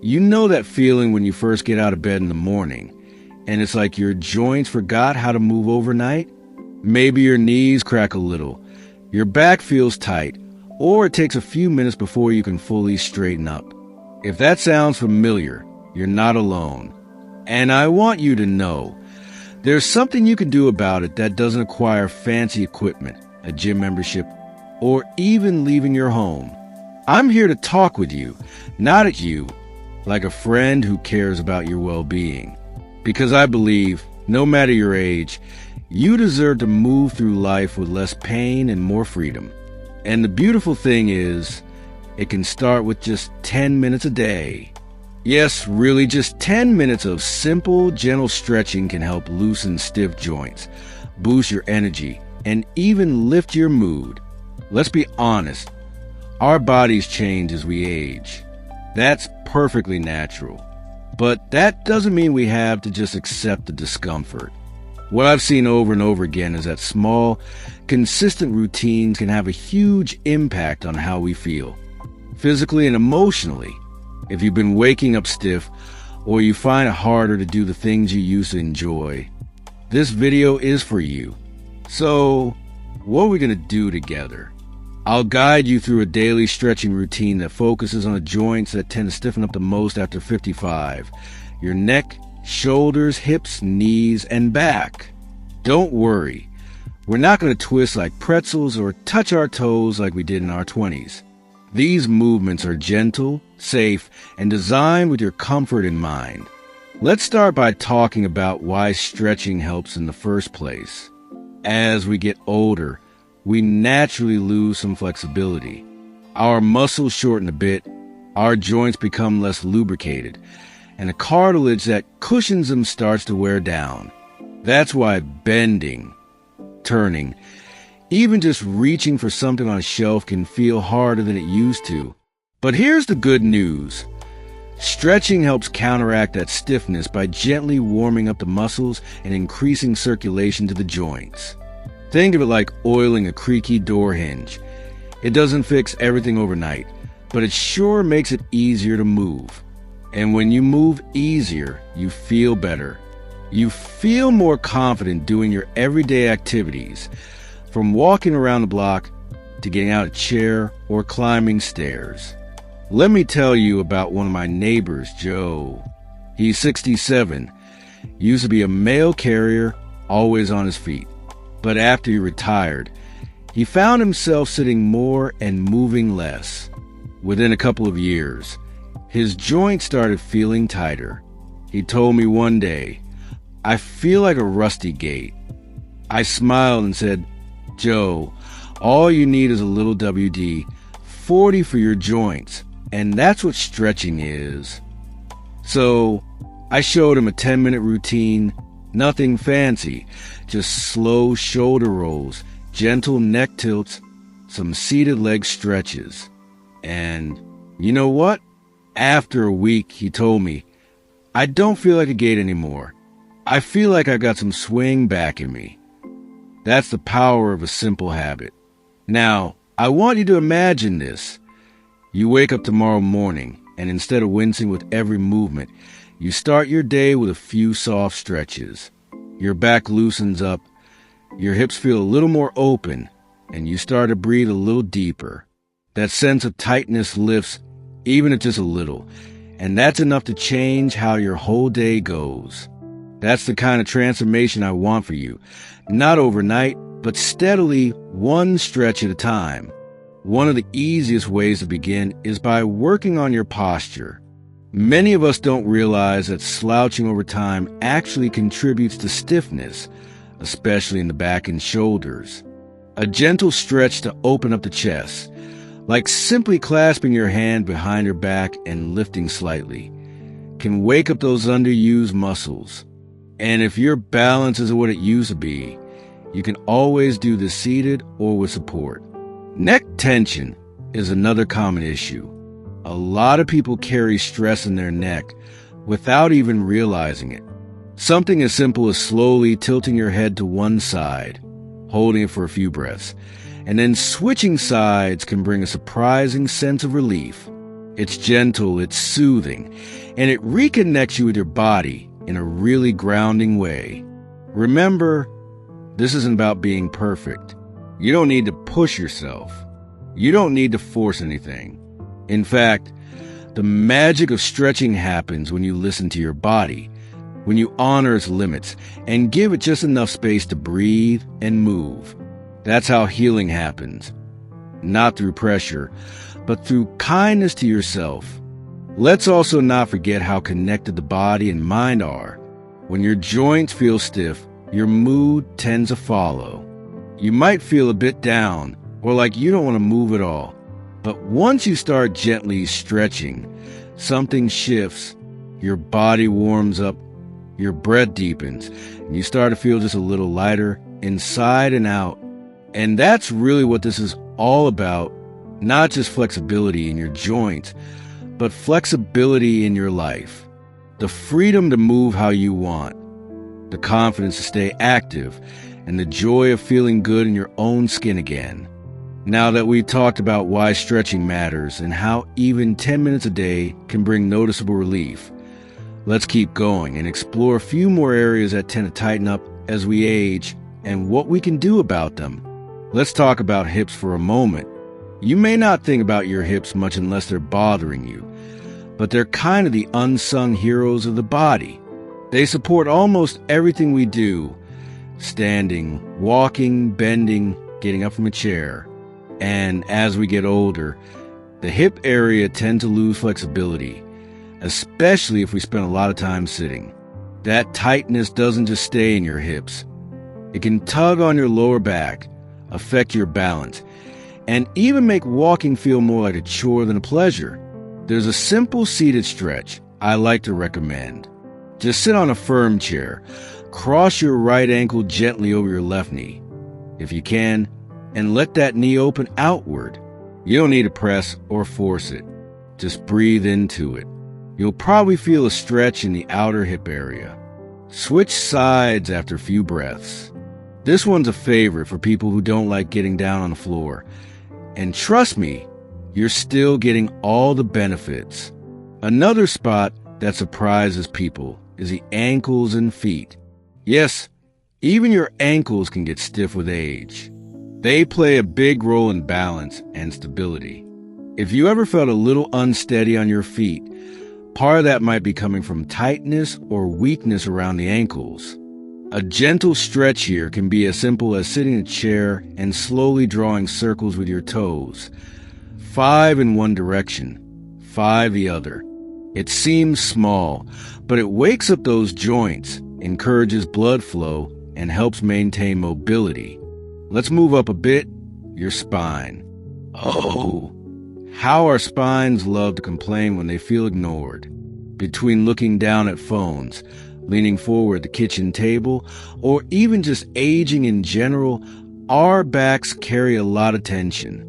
You know that feeling when you first get out of bed in the morning, and it's like your joints forgot how to move overnight? Maybe your knees crack a little, your back feels tight, or it takes a few minutes before you can fully straighten up. If that sounds familiar, you're not alone. And I want you to know, there's something you can do about it that doesn't require fancy equipment, a gym membership, or even leaving your home. I'm here to talk with you, not at you, like a friend who cares about your well-being. Because I believe, no matter your age, you deserve to move through life with less pain and more freedom. And the beautiful thing is, it can start with just 10 minutes a day. Yes, really, just 10 minutes of simple, gentle stretching can help loosen stiff joints, boost your energy, and even lift your mood. Let's be honest, our bodies change as we age. That's perfectly natural. But that doesn't mean we have to just accept the discomfort. What I've seen over and over again is that small, consistent routines can have a huge impact on how we feel, physically and emotionally. If you've been waking up stiff, or you find it harder to do the things you used to enjoy, this video is for you. So, what are we going to do together? I'll guide you through a daily stretching routine that focuses on the joints that tend to stiffen up the most after 55. Your neck, shoulders, hips, knees, and back. Don't worry. We're not going to twist like pretzels or touch our toes like we did in our 20s. These movements are gentle, safe, and designed with your comfort in mind. Let's start by talking about why stretching helps in the first place. As we get older, we naturally lose some flexibility. Our muscles shorten a bit, our joints become less lubricated, and the cartilage that cushions them starts to wear down. That's why bending, turning, even just reaching for something on a shelf can feel harder than it used to. But here's the good news. Stretching helps counteract that stiffness by gently warming up the muscles and increasing circulation to the joints. Think of it like oiling a creaky door hinge. It doesn't fix everything overnight, but it sure makes it easier to move. And when you move easier, you feel better. You feel more confident doing your everyday activities, from walking around the block to getting out of a chair or climbing stairs. Let me tell you about one of my neighbors, Joe. He's 67, used to be a mail carrier, always on his feet. But after he retired, he found himself sitting more and moving less. Within a couple of years, his joints started feeling tighter. He told me one day, "I feel like a rusty gate." I smiled and said, "Joe, all you need is a little WD-40 for your joints, and that's what stretching is." So I showed him a 10-minute routine, nothing fancy, just slow shoulder rolls, gentle neck tilts, some seated leg stretches. And you know what? After a week, he told me, "I don't feel like a gate anymore. I feel like I got some swing back in me." That's the power of a simple habit. Now, I want you to imagine this. You wake up tomorrow morning, and instead of wincing with every movement, you start your day with a few soft stretches. Your back loosens up, your hips feel a little more open, and you start to breathe a little deeper. That sense of tightness lifts, even if just a little, and that's enough to change how your whole day goes. That's the kind of transformation I want for you. Not overnight, but steadily, one stretch at a time. One of the easiest ways to begin is by working on your posture. Many of us don't realize that slouching over time actually contributes to stiffness, especially in the back and shoulders. A gentle stretch to open up the chest, like simply clasping your hand behind your back and lifting slightly, can wake up those underused muscles. And if your balance isn't what it used to be, you can always do this seated or with support. Neck tension is another common issue. A lot of people carry stress in their neck without even realizing it. Something as simple as slowly tilting your head to one side, holding it for a few breaths, and then switching sides can bring a surprising sense of relief. It's gentle, it's soothing, and it reconnects you with your body in a really grounding way. Remember, this isn't about being perfect. You don't need to push yourself. You don't need to force anything. In fact, the magic of stretching happens when you listen to your body, when you honor its limits and give it just enough space to breathe and move. That's how healing happens. Not through pressure, but through kindness to yourself. Let's also not forget how connected the body and mind are. When your joints feel stiff, your mood tends to follow. You might feel a bit down or like you don't want to move at all. But once you start gently stretching, something shifts. Your body warms up, your breath deepens, and you start to feel just a little lighter inside and out. And that's really what this is all about. Not just flexibility in your joints, but flexibility in your life. The freedom to move how you want, the confidence to stay active, and the joy of feeling good in your own skin again. Now that we've talked about why stretching matters and how even 10 minutes a day can bring noticeable relief, let's keep going and explore a few more areas that tend to tighten up as we age and what we can do about them. Let's talk about hips for a moment. You may not think about your hips much unless they're bothering you, but they're kind of the unsung heroes of the body. They support almost everything we do: standing, walking, bending, getting up from a chair. And as we get older, the hip area tends to lose flexibility, especially if we spend a lot of time sitting. That tightness doesn't just stay in your hips. It can tug on your lower back, affect your balance, and even make walking feel more like a chore than a pleasure. There's a simple seated stretch I like to recommend. Just sit on a firm chair, cross your right ankle gently over your left knee, if you can, and let that knee open outward. You don't need to press or force it. Just breathe into it. You'll probably feel a stretch in the outer hip area. Switch sides after a few breaths. This one's a favorite for people who don't like getting down on the floor. And trust me, you're still getting all the benefits. Another spot that surprises people is the ankles and feet. Yes, even your ankles can get stiff with age. They play a big role in balance and stability. If you ever felt a little unsteady on your feet, part of that might be coming from tightness or weakness around the ankles. A gentle stretch here can be as simple as sitting in a chair and slowly drawing circles with your toes. 5 in one direction, 5 the other. It seems small, but it wakes up those joints, encourages blood flow, and helps maintain mobility. Let's move up a bit, your spine. Oh, how our spines love to complain when they feel ignored. Between looking down at phones, leaning forward at the kitchen table, or even just aging in general, our backs carry a lot of tension.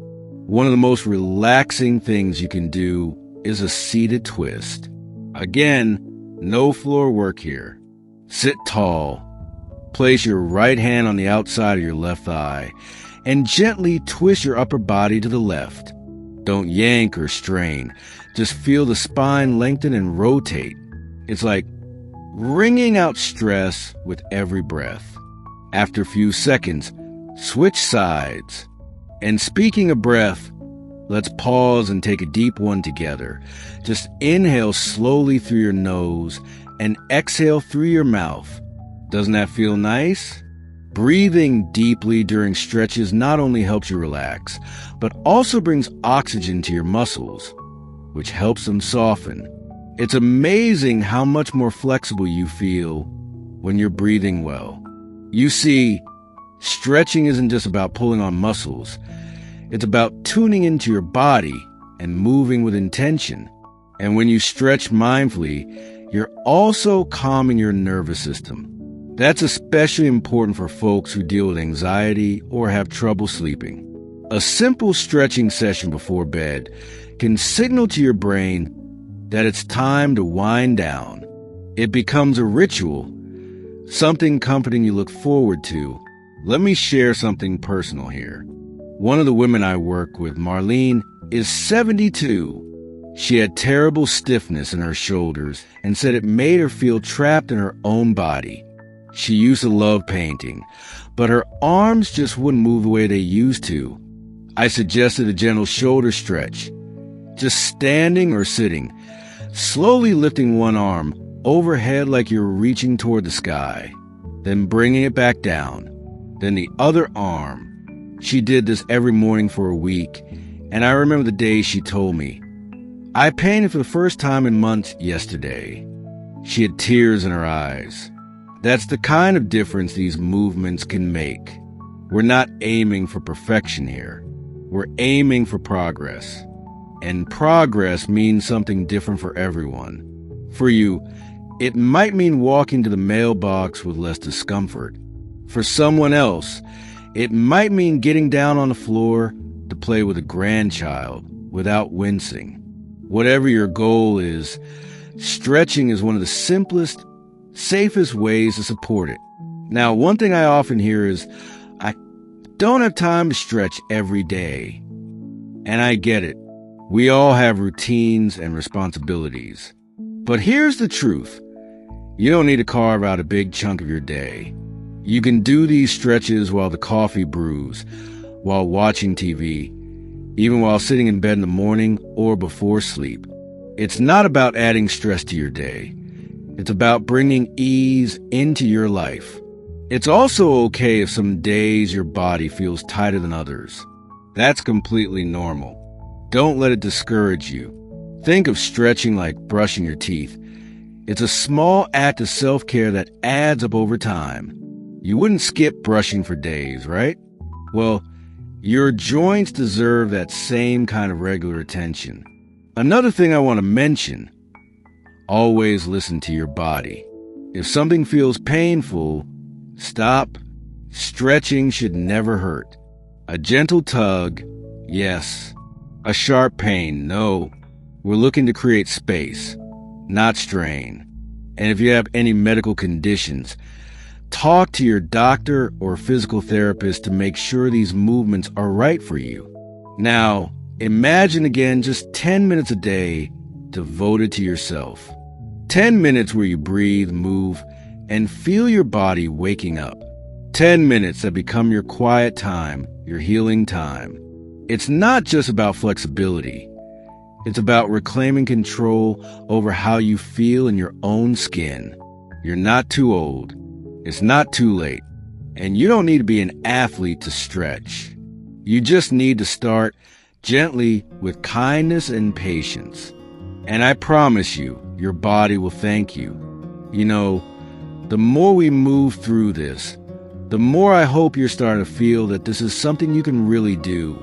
One of the most relaxing things you can do is a seated twist. Again, no floor work here. Sit tall. Place your right hand on the outside of your left thigh and gently twist your upper body to the left. Don't yank or strain. Just feel the spine lengthen and rotate. It's like wringing out stress with every breath. After a few seconds, switch sides. And speaking of breath, let's pause and take a deep one together. Just inhale slowly through your nose and exhale through your mouth. Doesn't that feel nice? Breathing deeply during stretches not only helps you relax, but also brings oxygen to your muscles, which helps them soften. It's amazing how much more flexible you feel when you're breathing well. You see, stretching isn't just about pulling on muscles. It's about tuning into your body and moving with intention. And when you stretch mindfully, you're also calming your nervous system. That's especially important for folks who deal with anxiety or have trouble sleeping. A simple stretching session before bed can signal to your brain that it's time to wind down. It becomes a ritual, something comforting you look forward to. Let me share something personal here. One of the women I work with, Marlene, is 72. She had terrible stiffness in her shoulders and said it made her feel trapped in her own body. She used to love painting, but her arms just wouldn't move the way they used to. I suggested a gentle shoulder stretch, just standing or sitting, slowly lifting one arm overhead like you're reaching toward the sky, then bringing it back down, then the other arm. She did this every morning for a week, and I remember the day she told me, "I painted for the first time in months yesterday." She had tears in her eyes. That's the kind of difference these movements can make. We're not aiming for perfection here. We're aiming for progress. And progress means something different for everyone. For you, it might mean walking to the mailbox with less discomfort. For someone else, it might mean getting down on the floor to play with a grandchild without wincing. Whatever your goal is, stretching is one of the simplest, safest ways to support it. Now, one thing I often hear is, "I don't have time to stretch every day." And I get it. We all have routines and responsibilities. But here's the truth. You don't need to carve out a big chunk of your day. You can do these stretches while the coffee brews, while watching TV, even while sitting in bed in the morning or before sleep. It's not about adding stress to your day. It's about bringing ease into your life. It's also okay if some days your body feels tighter than others. That's completely normal. Don't let it discourage you. Think of stretching like brushing your teeth. It's a small act of self-care that adds up over time. You wouldn't skip brushing for days, right? Well, your joints deserve that same kind of regular attention. Another thing I want to mention, always listen to your body. If something feels painful, stop. Stretching should never hurt. A gentle tug, yes. A sharp pain, no. We're looking to create space, not strain. And if you have any medical conditions, talk to your doctor or physical therapist to make sure these movements are right for you. Now, imagine again just 10 minutes a day devoted to yourself. 10 minutes where you breathe, move, and feel your body waking up. 10 minutes that become your quiet time, your healing time. It's not just about flexibility. It's about reclaiming control over how you feel in your own skin. You're not too old. It's not too late. And you don't need to be an athlete to stretch. You just need to start gently with kindness and patience. And I promise you, your body will thank you. You know, the more we move through this, the more I hope you're starting to feel that this is something you can really do.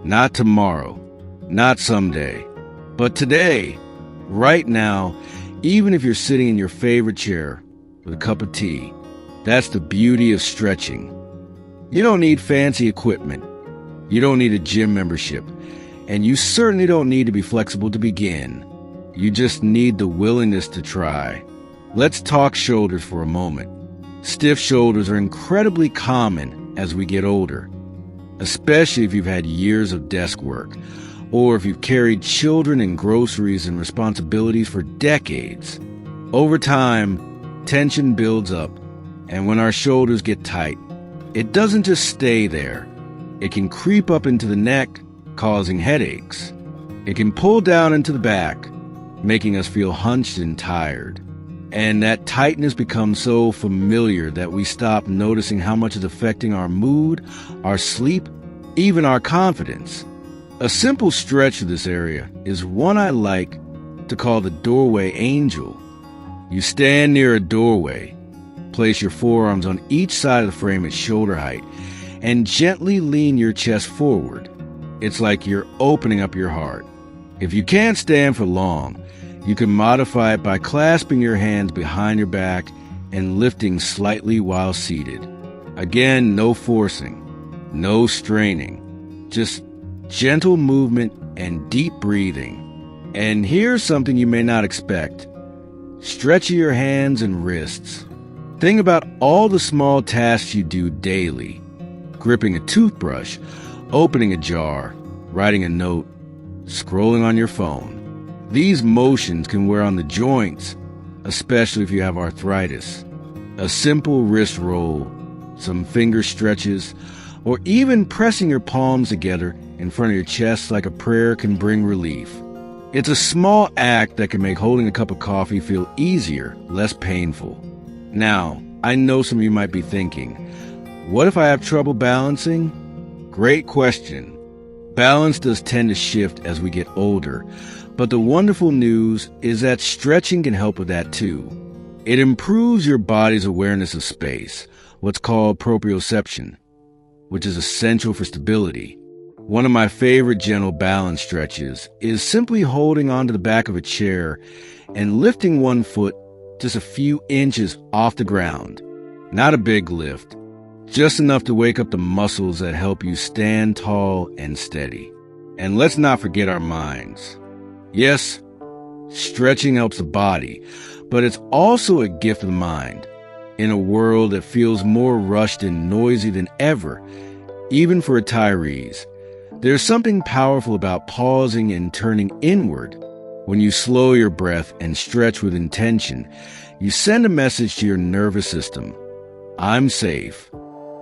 Not tomorrow, not someday, but today, right now, even if you're sitting in your favorite chair with a cup of tea. That's the beauty of stretching. You don't need fancy equipment. You don't need a gym membership. And you certainly don't need to be flexible to begin. You just need the willingness to try. Let's talk shoulders for a moment. Stiff shoulders are incredibly common as we get older, especially if you've had years of desk work, or if you've carried children and groceries and responsibilities for decades. Over time, tension builds up, and when our shoulders get tight, it doesn't just stay there. It can creep up into the neck, causing headaches. It can pull down into the back, making us feel hunched and tired. And that tightness becomes so familiar that we stop noticing how much it's affecting our mood, our sleep, even our confidence. A simple stretch of this area is one I like to call the doorway angel. You stand near a doorway, place your forearms on each side of the frame at shoulder height, and gently lean your chest forward. It's like you're opening up your heart. If you can't stand for long, you can modify it by clasping your hands behind your back and lifting slightly while seated. Again, no forcing, no straining, just gentle movement and deep breathing. And here's something you may not expect. Stretch your hands and wrists. Think about all the small tasks you do daily. Gripping a toothbrush, opening a jar, writing a note, scrolling on your phone. These motions can wear on the joints, especially if you have arthritis. A simple wrist roll, some finger stretches, or even pressing your palms together in front of your chest like a prayer can bring relief. It's a small act that can make holding a cup of coffee feel easier, less painful. Now, I know some of you might be thinking, what if I have trouble balancing? Great question. Balance does tend to shift as we get older, but the wonderful news is that stretching can help with that too. It improves your body's awareness of space, what's called proprioception, which is essential for stability. One of my favorite gentle balance stretches is simply holding onto the back of a chair and lifting one foot just a few inches off the ground. Not a big lift, just enough to wake up the muscles that help you stand tall and steady. And let's not forget our minds. Yes, stretching helps the body, but it's also a gift of the mind. In a world that feels more rushed and noisy than ever, even for retirees, there's something powerful about pausing and turning inward. When you slow your breath and stretch with intention, you send a message to your nervous system. I'm safe.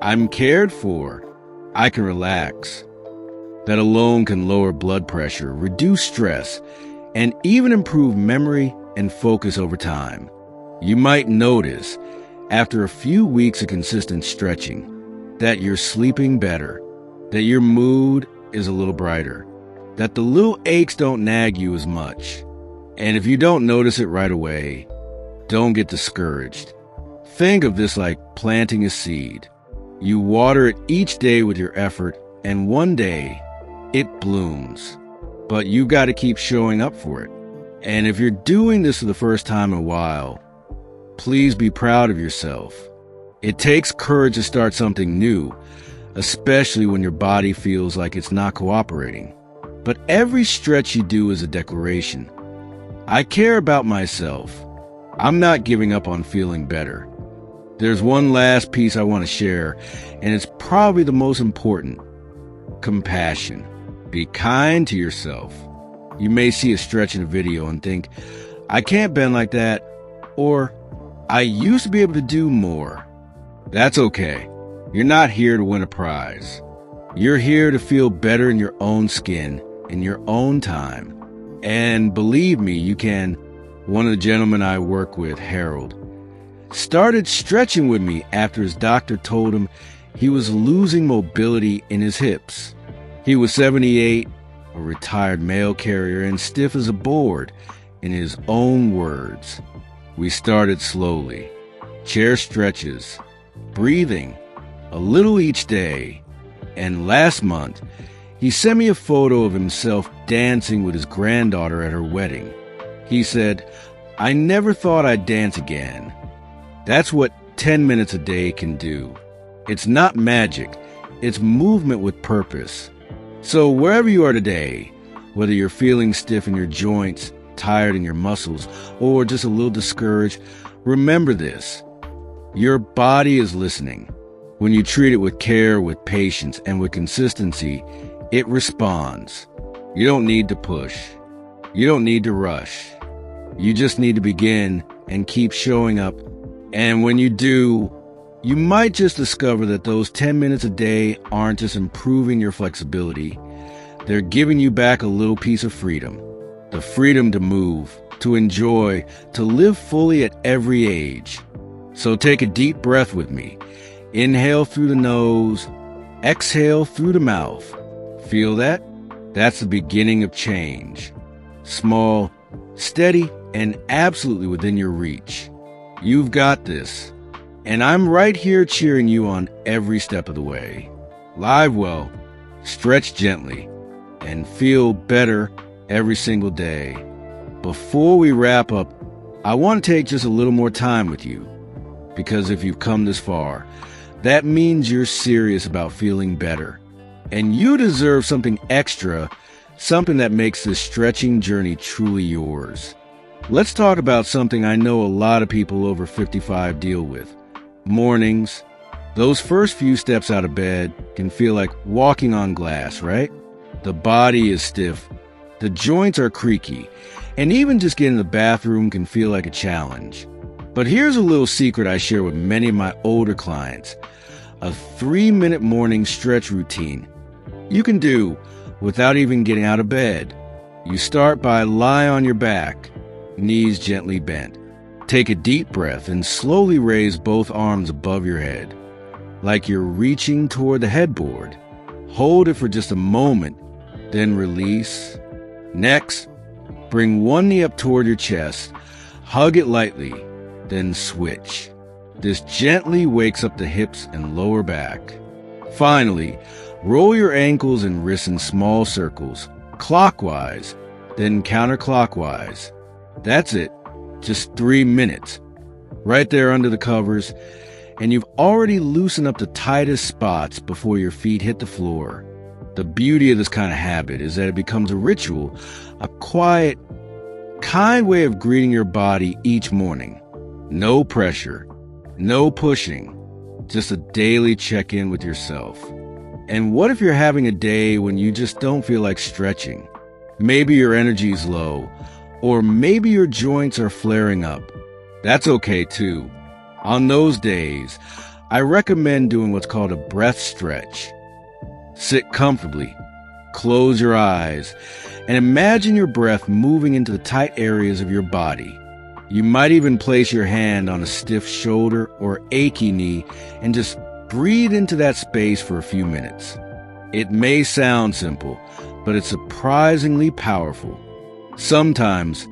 I'm cared for. I can relax. That alone can lower blood pressure, reduce stress, and even improve memory and focus over time. You might notice, after a few weeks of consistent stretching, that you're sleeping better, that your mood is a little brighter, that the little aches don't nag you as much. And if you don't notice it right away, don't get discouraged. Think of this like planting a seed. You water it each day with your effort, and one day it blooms. But you got to keep showing up for it. And if you're doing this for the first time in a while, please be proud of yourself. It takes courage to start something new, especially when your body feels like it's not cooperating. But every stretch you do is a declaration. I care about myself. I'm not giving up on feeling better. There's one last piece I want to share, and it's probably the most important. Compassion. Be kind to yourself. You may see a stretch in a video and think, I can't bend like that, or I used to be able to do more. That's okay. You're not here to win a prize. You're here to feel better in your own skin, in your own time. And believe me, you can. One of the gentlemen I work with, Harold, started stretching with me after his doctor told him he was losing mobility in his hips. He was 78, a retired mail carrier, and stiff as a board, in his own words. We started slowly. Chair stretches, breathing, a little each day. And last month, he sent me a photo of himself dancing with his granddaughter at her wedding. He said, I never thought I'd dance again. That's what 10 minutes a day can do. It's not magic. It's movement with purpose. So wherever you are today, whether you're feeling stiff in your joints, tired in your muscles, or just a little discouraged, remember this. Your body is listening. When you treat it with care, with patience, and with consistency, it responds. You don't need to push. You don't need to rush. You just need to begin and keep showing up. And when you do, you might just discover that those 10 minutes a day aren't just improving your flexibility. They're giving you back a little piece of freedom. The freedom to move, to enjoy, to live fully at every age. So take a deep breath with me. Inhale through the nose, exhale through the mouth. Feel that? That's the beginning of change. Small, steady, and absolutely within your reach. You've got this. And I'm right here cheering you on every step of the way. Live well, stretch gently, and feel better every single day. Before we wrap up, I want to take just a little more time with you. Because if you've come this far, that means you're serious about feeling better. And you deserve something extra, something that makes this stretching journey truly yours. Let's talk about something I know a lot of people over 55 deal with. Mornings. Those first few steps out of bed can feel like walking on glass, right? The body is stiff. The joints are creaky, and even just getting to the bathroom can feel like a challenge. But here's a little secret I share with many of my older clients. A 3-minute morning stretch routine you can do without even getting out of bed. You start by lie on your back, knees gently bent. Take a deep breath and slowly raise both arms above your head, like you're reaching toward the headboard. Hold it for just a moment, then release. Next, bring one knee up toward your chest, hug it lightly, then switch. This gently wakes up the hips and lower back. Finally, roll your ankles and wrists in small circles, clockwise, then counterclockwise. That's it. Just 3 minutes. Right there under the covers, and you've already loosened up the tightest spots before your feet hit the floor. The beauty of this kind of habit is that it becomes a ritual, a quiet, kind way of greeting your body each morning. No pressure, no pushing, just a daily check-in with yourself. And what if you're having a day when you just don't feel like stretching? Maybe your energy's low, or maybe your joints are flaring up. That's okay too. On those days, I recommend doing what's called a breath stretch. Sit comfortably, close your eyes, and imagine your breath moving into the tight areas of your body. You might even place your hand on a stiff shoulder or achy knee and just breathe into that space for a few minutes. It may sound simple, but it's surprisingly powerful. Sometimes,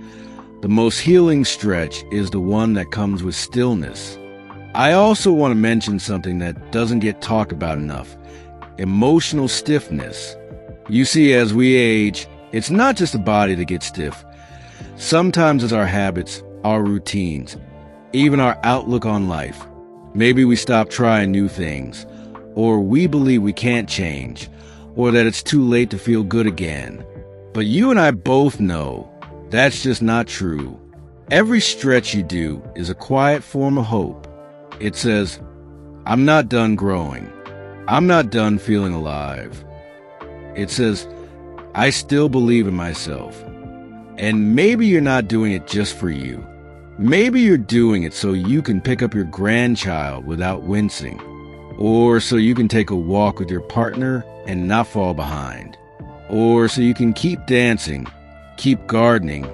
the most healing stretch is the one that comes with stillness. I also want to mention something that doesn't get talked about enough: emotional stiffness. You see, as we age, it's not just the body that gets stiff. Sometimes it's our habits, our routines, even our outlook on life. Maybe we stop trying new things, or we believe we can't change, or that it's too late to feel good again. But you and I both know that's just not true. Every stretch you do is a quiet form of hope. It says, I'm not done growing. I'm not done feeling alive. It says, I still believe in myself. And maybe you're not doing it just for you. Maybe you're doing it so you can pick up your grandchild without wincing, or so you can take a walk with your partner and not fall behind, or so you can keep dancing, keep gardening,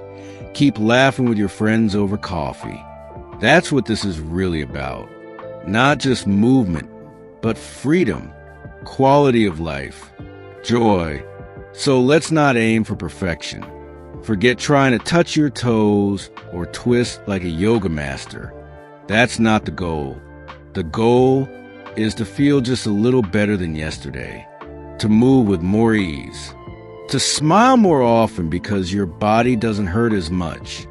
keep laughing with your friends over coffee. That's what this is really about. Not just movement, but freedom, quality of life, joy. So let's not aim for perfection. Forget trying to touch your toes or twist like a yoga master. That's not the goal. The goal is to feel just a little better than yesterday, to move with more ease, to smile more often because your body doesn't hurt as much.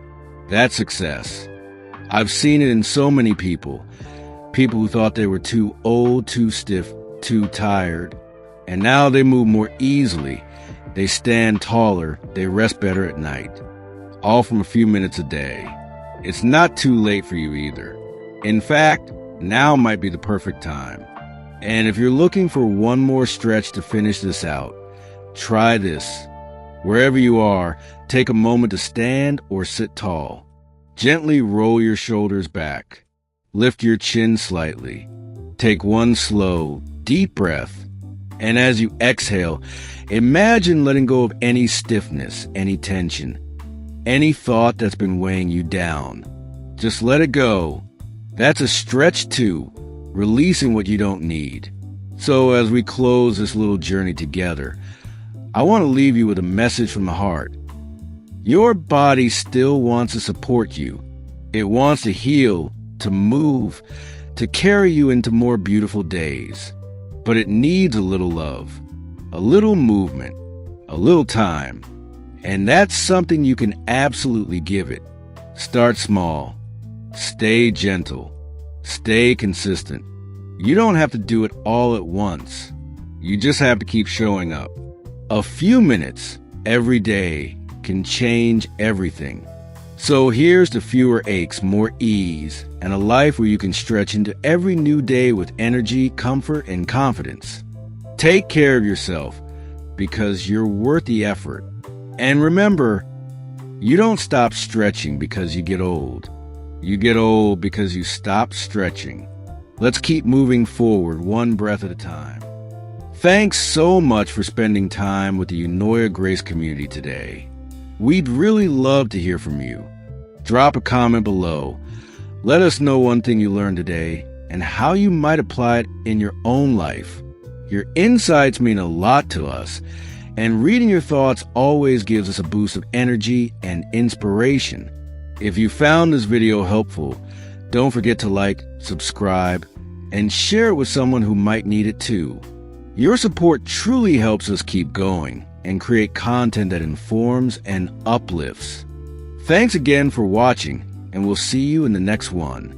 That's success. I've seen it in so many people who thought they were too old, too stiff, too tired, and now they move more easily. They stand taller, they rest better at night, all from a few minutes a day. It's not too late for you either. In fact, now might be the perfect time. And if you're looking for one more stretch to finish this out, try this. Wherever you are, take a moment to stand or sit tall. Gently roll your shoulders back. Lift your chin slightly. Take one slow, deep breath. And as you exhale, imagine letting go of any stiffness, any tension, any thought that's been weighing you down. Just let it go. That's a stretch too, releasing what you don't need. So as we close this little journey together, I want to leave you with a message from the heart. Your body still wants to support you. It wants to heal, to move, to carry you into more beautiful days. But it needs a little love, a little movement, a little time. And that's something you can absolutely give it. Start small. Stay gentle. Stay consistent. You don't have to do it all at once. You just have to keep showing up. A few minutes every day can change everything. So here's to fewer aches, more ease, and a life where you can stretch into every new day with energy, comfort, and confidence. Take care of yourself because you're worth the effort. And remember, you don't stop stretching because you get old. You get old because you stop stretching. Let's keep moving forward one breath at a time. Thanks so much for spending time with the Eunoia Grace community today. We'd really love to hear from you. Drop a comment below. Let us know one thing you learned today and how you might apply it in your own life. Your insights mean a lot to us, and reading your thoughts always gives us a boost of energy and inspiration. If you found this video helpful, don't forget to like, subscribe, and share it with someone who might need it too. Your support truly helps us keep going and create content that informs and uplifts. Thanks again for watching, and we'll see you in the next one.